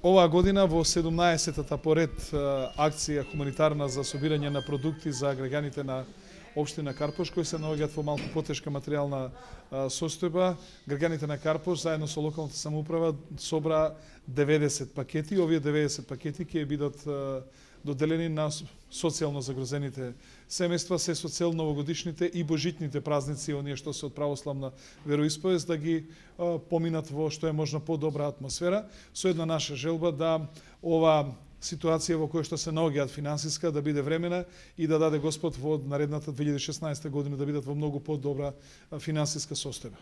Оваа година во 17-та поред акција хуманитарна за собирање на продукти за граѓаните на општина Карпош, кои се наоѓаат во малку потешка материјална состојба, граѓаните на Карпош заедно со локалната самоуправа собра 90 пакети. Овие 90 пакети ќе бидат доделени на социјално загрозените семејства, се со цел новогодишните и божитните празници, оние што се од православна вероисповест, да ги поминат во што е можно подобра атмосфера, со една наша желба да ова ситуација во која што се наоѓаат финансиска да биде времена и да даде Господ во наредната 2016 година да бидат во многу подобра финансиска состојба.